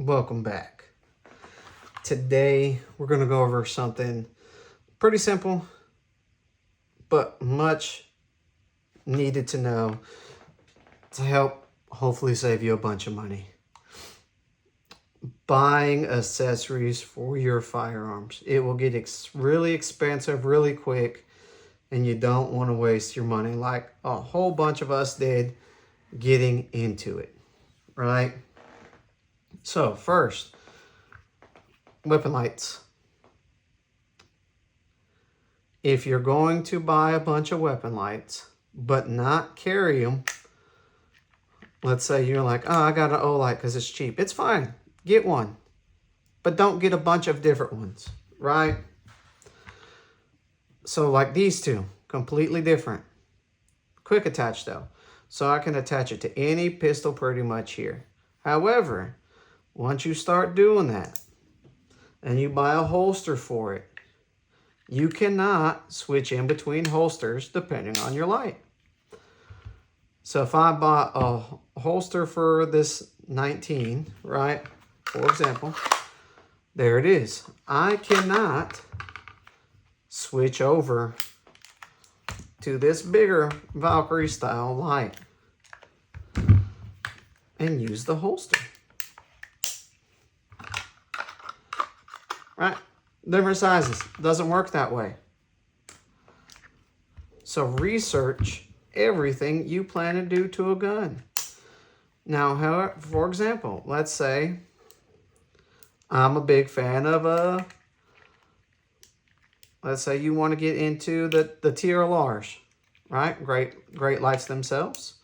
welcome back. Today we're going to go over something pretty simple but much needed to know to help hopefully save you a bunch of money. Buying accessories for your firearms. It will get really expensive really quick, and you don't want to waste your money like a whole bunch of us did getting into it, right? So first, weapon lights. If you're going to buy a bunch of weapon lights but not carry them, let's say you're like, oh, I got an O-light because it's cheap. It's fine. Get one. But don't get a bunch of different ones, right? So like these two, completely different. Quick attach though. So I can attach it to any pistol pretty much here. However, once you start doing that and you buy a holster for it, you cannot switch in between holsters depending on your light. So if I bought a holster for this 19, right, for example, there it is. I cannot switch over to this bigger Valkyrie style light and use the holster. Right? Different sizes. Doesn't work that way. So research everything you plan to do to a gun. Now, for example, let's say I'm a big fan of let's say you want to get into the TLRs, right? Great lights themselves.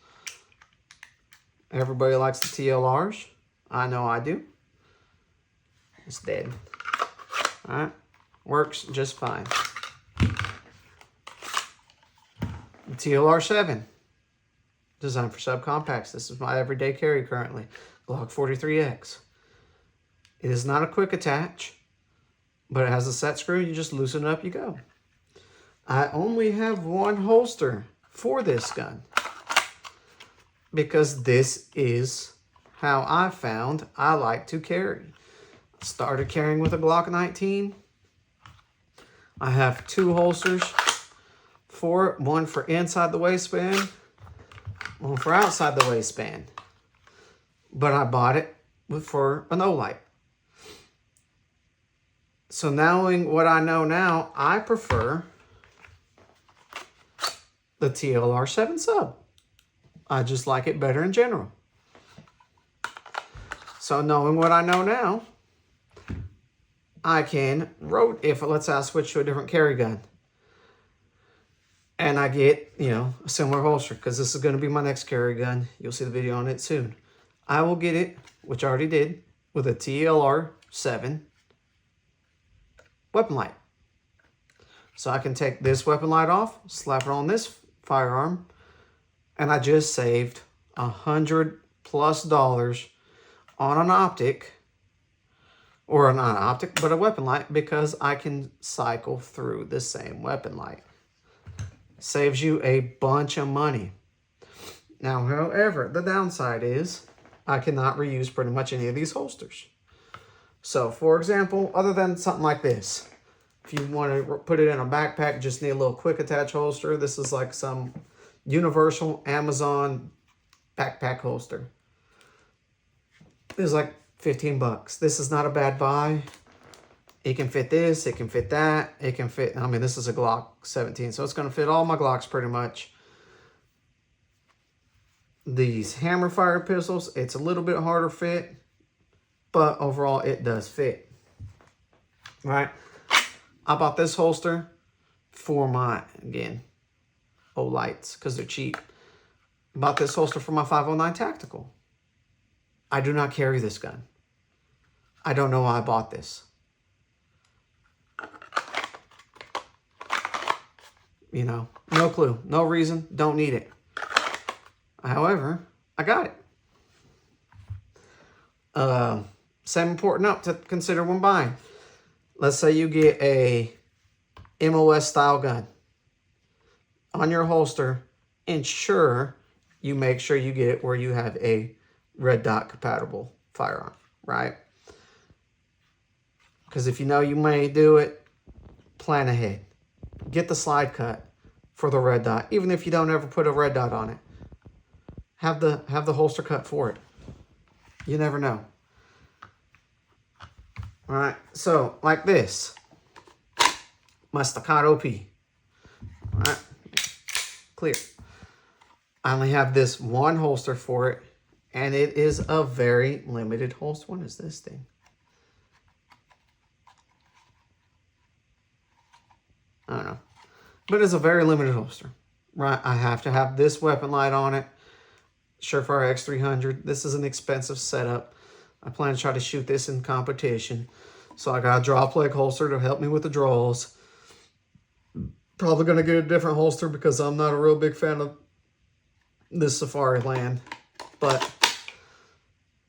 Everybody likes the TLRs. I know I do. It's dead. All right, works just fine. The TLR7, designed for subcompacts. This is my everyday carry currently. Glock 43X. It is not a quick attach, but it has a set screw. You just loosen it up, you go. I only have one holster for this gun because this is how I found I like to carry. Started carrying with a Glock 19. I have two holsters for it. One for inside the waistband, one for outside the waistband. But I bought it for an O-light. So knowing what I know now, I prefer the TLR7 sub. I just like it better in general. So knowing what I know now, I can if let's say I switch to a different carry gun and I get, a similar holster, because this is going to be my next carry gun. You'll see the video on it soon. I will get it, which I already did, with a TLR7 weapon light. So I can take this weapon light off, slap it on this firearm, and I just saved $100+ on an optic. Or not an optic, but a weapon light, because I can cycle through the same weapon light. Saves you a bunch of money. Now, however, the downside is I cannot reuse pretty much any of these holsters. So, for example, other than something like this, if you want to put it in a backpack, just need a little quick attach holster. This is like some universal Amazon backpack holster. It's like 15 bucks. This is not a bad buy. It can fit this, it can fit that, it can fit, this is a Glock 17, so it's going to fit all my Glocks pretty much. These hammer fire pistols, it's a little bit harder fit, but overall it does fit. Right? I bought this holster for my, again, O-lights, because they're cheap. Bought this holster for my 509 Tactical. I do not carry this gun. I don't know why I bought this. No clue, no reason, don't need it. However, I got it. Same important note to consider when buying. Let's say you get a MOS style gun. On your holster, ensure you make sure you get it where you have a red dot compatible firearm, right? Because if you know you may do it, plan ahead. Get the slide cut for the red dot, even if you don't ever put a red dot on it. Have the holster cut for it. You never know. All right, so like this, my staccato P. All right, clear. I only have this one holster for it, and it is a very limited holster. What is this thing? I don't know, but it's a very limited holster. Right, I have to have this weapon light on it. Surefire X300. This is an expensive setup. I plan to try to shoot this in competition. So I got a draw plug holster to help me with the draws. Probably going to get a different holster because I'm not a real big fan of this Safari Land. But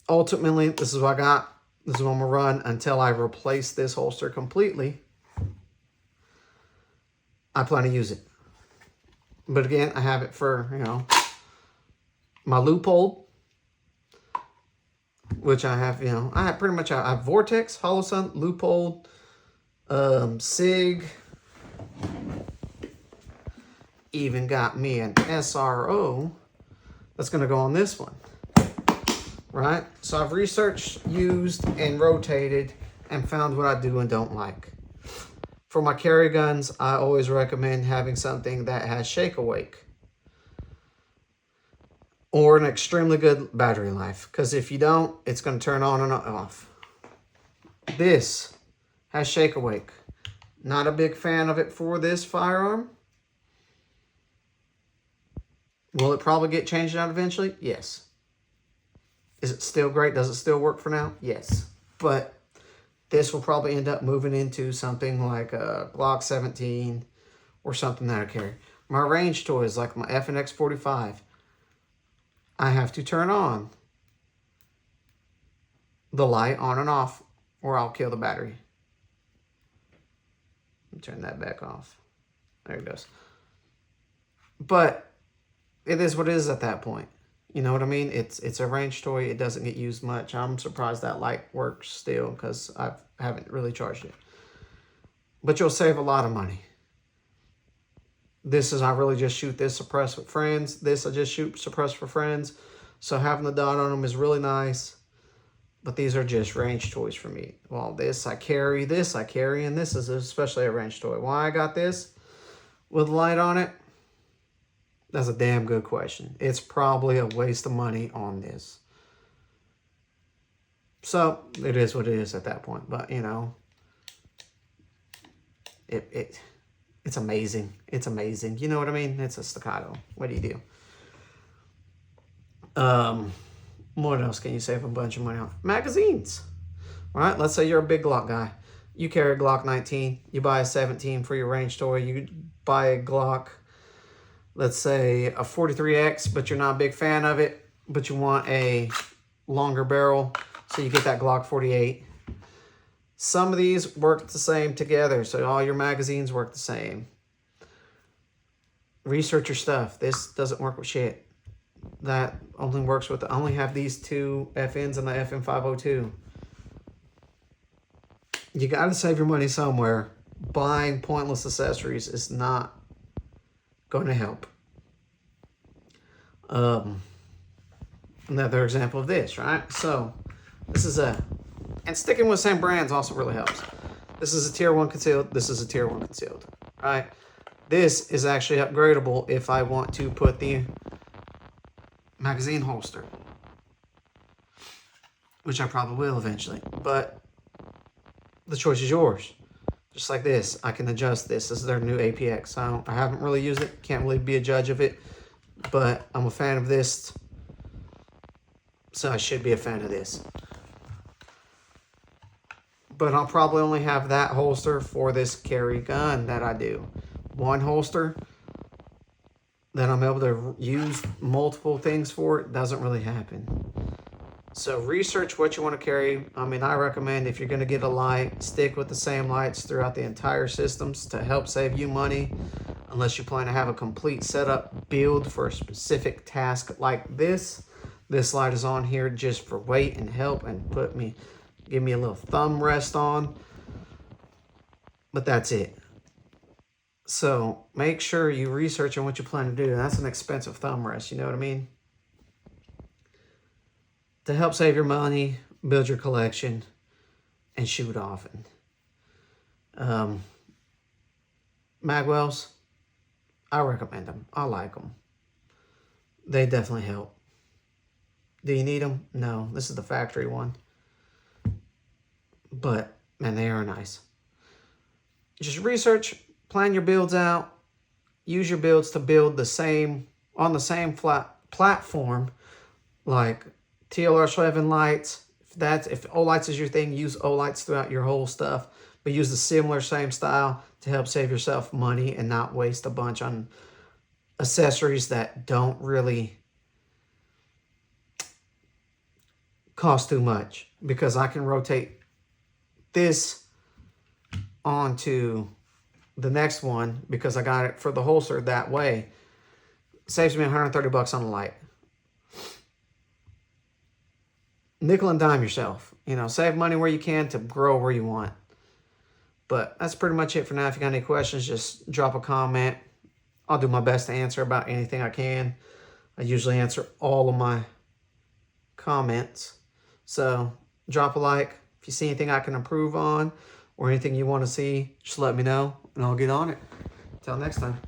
ultimately, this is what I got. This is what I'm going to run until I replace this holster completely. I plan to use it. But again, I have it for, you know, my loophole, which I have, you know, I have pretty much, I have Vortex, Holosun, loophole, SIG, even got me an SRO that's going to go on this one, right? So I've researched, used, and rotated and found what I do and don't like. For my carry guns, I always recommend having something that has shake awake or an extremely good battery life, because if you don't, it's going to turn on and off. This has shake awake. Not a big fan of it for this firearm. Will it probably get changed out eventually? Yes. Is it still great? Does it still work for now? Yes. But this will probably end up moving into something like a Glock 17 or something that I carry. My range toys, like my FNX 45, I have to turn on the light on and off or I'll kill the battery. Let me turn that back off. There it goes. But it is what it is at that point. You know what I mean? It's a range toy. It doesn't get used much. I'm surprised that light works still because I haven't really charged it. But you'll save a lot of money. This is, I really just shoot this suppressed with friends. This I just shoot suppressed for friends. So having the dot on them is really nice. But these are just range toys for me. Well, this I carry, and this is especially a range toy. Why I got this with light on it? That's a damn good question. It's probably a waste of money on this. So it is what it is at that point. But, you know, it's amazing. It's amazing. You know what I mean? It's a staccato. What do you do? What else can you save a bunch of money on? Magazines. All right, let's say you're a big Glock guy. You carry a Glock 19. You buy a 17 for your range toy. You buy a Glock, let's say a 43X, but you're not a big fan of it, but you want a longer barrel, so you get that Glock 48. Some of these work the same together, so all your magazines work the same. Research your stuff. This doesn't work with shit. That only works with, I only have these two FNs and the FN 502. You got to save your money somewhere. Buying pointless accessories is not going to help. Another example of this, right? So this is and sticking with same brands also really helps. This is a tier 1 concealed. This is a tier 1 concealed, right? This is actually upgradable if I want to put the magazine holster, which I probably will eventually, but the choice is yours. Just like this, I can adjust this. This is their new APX. I haven't really used it, can't really be a judge of it, but I'm a fan of this, so I should be a fan of this. But I'll probably only have that holster for this carry gun that I do. One holster that I'm able to use multiple things for, it doesn't really happen. So research what you want to carry. I mean, I recommend if you're going to get a light, stick with the same lights throughout the entire systems to help save you money. Unless you plan to have a complete setup build for a specific task like this. This light is on here just for weight and help and give me a little thumb rest on. but that's it. So make sure you research on what you plan to do. That's an expensive thumb rest, you know what I mean? To help save your money, build your collection, and shoot often. Magwells, I recommend them. I like them. They definitely help. Do you need them? No, this is the factory one. But, man, they are nice. Just research, plan your builds out, use your builds to build on the same flat platform, like TLR7 lights. If Olights is your thing, use Olights throughout your whole stuff, but use the same style to help save yourself money and not waste a bunch on accessories that don't really cost too much, because I can rotate this onto the next one because I got it for the holster that way. Saves me $130 on the light. Nickel and dime yourself. You know, save money where you can to grow where you want. But that's pretty much it for now. If you got any questions, just drop a comment. I'll do my best to answer about anything I can. I usually answer all of my comments. So drop a like. If you see anything I can improve on or anything you want to see, just let me know and I'll get on it. Until next time.